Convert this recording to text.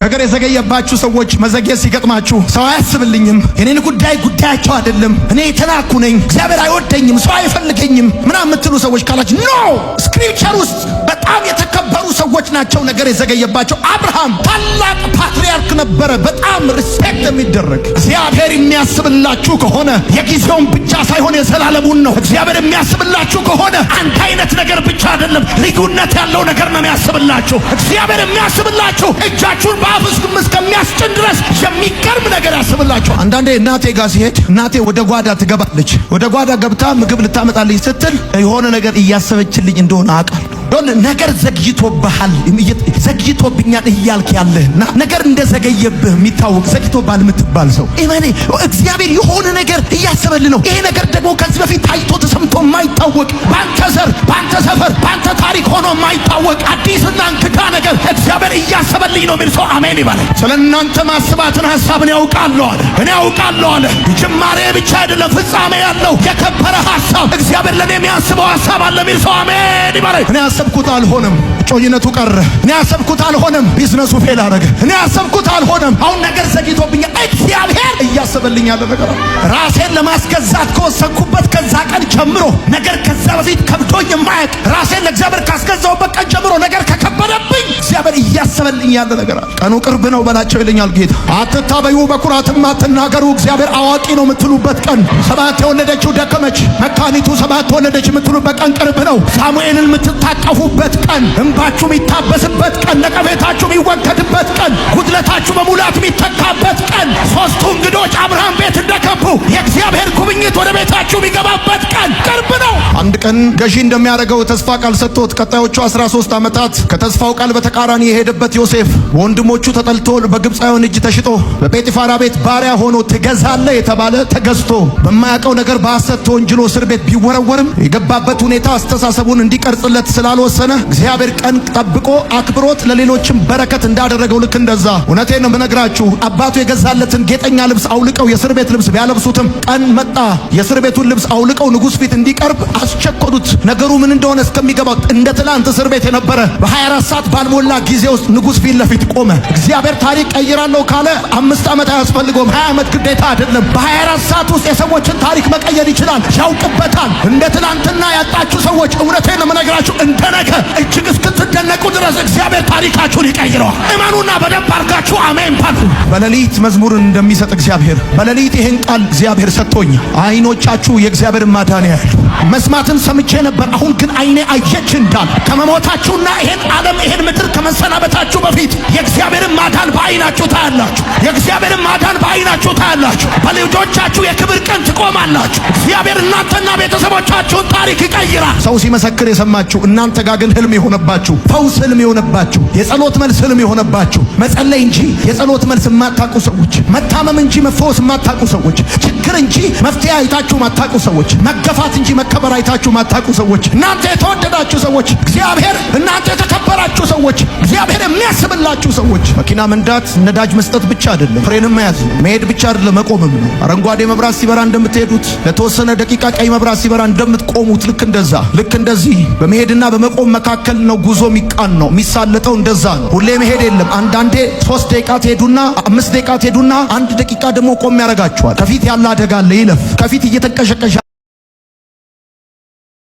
ነገር የዘገየባችሁ ሰዎች መዘግየት ሲገጥማችሁ ሰው አያስብልኝም፣ የኔን ጉዳያቸው አይደለም፣ እኔ የተላኩ ነኝ፣ እግዚአብሔር አይወደኝም፣ ሰው አይፈልገኝም ምናምን የምትሉ ሰዎች ካላችሁ ኖ ስክሪፕቸር ውስጥ በጣም የተከበሩ ሰዎች ናቸው ነገር የዘገየባቸው። አብርሃም ታላቅ ፓትሪያርክ ነበረ፣ በጣም ሪስፔክት የሚደረግ። እግዚአብሔር የሚያስብላችሁ ከሆነ የጊዜውን ብቻ ሳይሆን የዘላለሙን ነው። እግዚአብሔር የሚያስብላችሁ ከሆነ አንድ አይነት ነገር ብቻ አይደለም፣ ልዩነት ያለው ነገር ነው የሚያስብላችሁ። እግዚአብሔር የሚያስብላችሁ እጃችሁን በአፍስም እስከሚያስጭን ድረስ የሚገርም ነገር ያስብላችሁ። አንዳንዴ እናቴ ጋር ሲሄድ እናቴ ወደ ጓዳ ትገባለች። ወደ ጓዳ ገብታ ምግብ ልታመጣልኝ ስትል የሆነ ነገር እያሰበችልኝ እንደሆነ አውቃለሁ። ነገር ዘግይቶብሃል፣ ዘግይቶብኛል እያልክ ያለህና ነገር እንደዘገየብህ የሚታወቅ ዘግይቶብሃል የምትባል ሰው እመኔ እግዚአብሔር የሆነ ነገር እያሰበልህ ነው። ይሄ ነገር ደግሞ ከዚህ በፊት ታይቶ ተሰምቶ የማይታወቅ ባንተ ዘር፣ ባንተ ሰፈር፣ ባንተ ታሪክ ሆኖ የማይታወቅ አዲስና እንግዳ ነገር እግዚአብሔር እያሰበልኝ ነው የሚል ሰው አሜን ይባላል። ስለናንተ ማስባትን ሐሳብን ያውቃለሁ አለ። እኔ ያውቃለሁ አለ። ጅማሬ ብቻ አይደለም ፍጻሜ ያለው የከበረ ሐሳብ እግዚአብሔር ለኔ የሚያስበው ሐሳብ አለ የሚል ሰው አሜን ይባላል። እኔ ያሰብኩት አልሆነም፣ ጮኝነቱ ቀረ። እኔ ያሰብኩት አልሆነም፣ ቢዝነሱ ፌል አረገ። እኔ ያሰብኩት አልሆነም፣ አሁን ነገር ዘግይቶብኛል። እግዚአብሔር እያሰበልኝ ያለ ነገር ራሴን ለማስገዛት ከወሰንኩበት ከዛ ቀን ጀምሮ ነገር ከዛ በፊት ከብዶኝ የማያውቅ ራሴን ለእግዚአብሔር ካስገዛውበት ቀን ጀምሮ ነገር ከከበደብኝ እግዚአብሔር እያሰበልኝ ያለ ነገር ቀኑ ቅርብ ነው በላቸው ይለኛል ጌታ። አትታበዩ፣ በኩራትም አትናገሩ፣ እግዚአብሔር አዋቂ ነው የምትሉበት ቀን፣ ሰባት የወለደችው ደከመች መካኒቱ ሰባት ወለደች የምትሉበት ቀን ቅርብ ነው። ሳሙኤልን የምትታቀፉበት ቀን፣ እንባችሁ የሚታበስበት ቀን፣ ነቀፌታችሁ የሚወገድበት ቀን፣ ጉድለታችሁ በሙላት የሚተካበት ቀን፣ ሶስቱ እንግዶች አብርሃም ቤት እንደገቡ የእግዚአብሔር ጉብኝት ወደ ቤታችሁ የሚገባበት ቀን ቅርብ ነው። አንድ ቀን ገዢ እንደሚያደርገው ተስፋ ቃል ሰጥቶት ቀጣዮቹ 13 ዓመታት ከተስፋው ቃል በተቃራኒ የሄደበት ዮሴፍ ወንድሞቹ ተጠልቶ በግብፃውያን እጅ ተሽጦ በጴጢፋራ ቤት ባሪያ ሆኖ ትገዛለህ የተባለ ተገዝቶ በማያውቀው ነገር በሐሰት ተወንጅሎ እስር ቤት ቢወረወርም የገባበት ሁኔታ አስተሳሰቡን እንዲቀርጽለት ስላልወሰነ እግዚአብሔር ቀን ጠብቆ አክብሮት ለሌሎችም በረከት እንዳደረገው ልክ እንደዛ እውነቴን ነው የምነግራችሁ። አባቱ የገዛለትን ጌጠኛ ልብስ አውልቀው የእስር ቤት ልብስ ቢያለብሱትም ቀን መጣ የእስር ቤቱን ልብስ አውልቀው ንጉሥ ፊት እንዲቀርብ አስቸኮሉት። ነገሩ ምን እንደሆነ እስከሚገባው እንደ ትላንት እስር ቤት የነበረ በ24 ሰዓት ባልሞላ ጊዜ ውስጥ ንጉሥ ፊት ለፊት ቆመ። እግዚአብሔር ታሪክ ቀይራለሁ ካለ 5 ዓመት አያስፈልገውም፣ 20 ዓመት ግዴታ አይደለም። በ24 ሰዓት ውስጥ የሰዎችን ታሪክ መቀየር ይችላል፣ ያውቅበታል። እንደ ትላንትና ያጣችሁ ሰዎች እውነቴን ነው የምነግራችሁ እንደ ነገ እጅግ እስክትደነቁ ድረስ እግዚአብሔር ታሪካችሁን ይቀይረዋል። እመኑና በደንብ አድርጋችሁ አሜን ባሉ። በሌሊት መዝሙርን እንደሚሰጥ እግዚአብሔር በሌሊት ይሄን ቃል እግዚአብሔር ሰጥቶኛል። አይኖቻችሁ የእግዚአብሔር ማዳን ያያሉ። መስማትን ሰምቼ ነበር፣ አሁን ግን አይኔ አየች እንዳል ከመሞታችሁና ይሄን ዓለም ይሄን ምድር ከመሰናበታችሁ በፊት የእግዚአብሔርን ማዳን በአይናችሁ ታያላችሁ። የእግዚአብሔርን ማዳን በአይናችሁ ታያላችሁ። በልጆቻችሁ የክብር ቀን ትቆማላችሁ። እግዚአብሔር እናንተና ቤተሰቦቻችሁን ታሪክ ይቀይራል። ሰው ሲመሰክር የሰማችሁ እናንተ ጋር ግን ህልም የሆነባችሁ፣ ፈውስ ህልም የሆነባችሁ፣ የጸሎት መልስ ህልም የሆነባችሁ፣ መጸለይ እንጂ የጸሎት መልስ የማታውቁ ሰዎች፣ መታመም እንጂ መፈወስ የማታውቁ ሰዎች፣ ችግር እንጂ መፍትሄ አይታችሁ የማታውቁ ሰዎች፣ መገፋት እንጂ መከበር አይታችሁ የማታውቁ ሰዎች፣ እናንተ የተወደዳችሁ ሰዎች፣ እግዚአብሔር እናንተ የተከበራችሁ ሰዎች፣ እግዚአብሔር የሚያስብላችሁ ሰዎች። መኪና መንዳት ነዳጅ መስጠት ብቻ አይደለም፣ ፍሬንም መያዝ ነው። መሄድ ብቻ አይደለም፣ መቆምም ነው። አረንጓዴ መብራት ሲበራ እንደምትሄዱት ለተወሰነ ደቂቃ ቀይ መብራት ሲበራ እንደምትቆሙት ልክ እንደዛ ልክ እንደዚህ በመሄድና በመቆም መካከል ነው ጉዞ የሚቃን ነው የሚሳለጠው። እንደዛ ነው። ሁሌ መሄድ የለም። አንዳንዴ 3 ደቂቃ ትሄዱና 5 ደቂቃ ትሄዱና 1 ደቂቃ ደግሞ ቆም ያረጋችኋል። ከፊት ያለ አደጋ አለ፣ ይለፍ። ከፊት እየተንቀሸቀሸ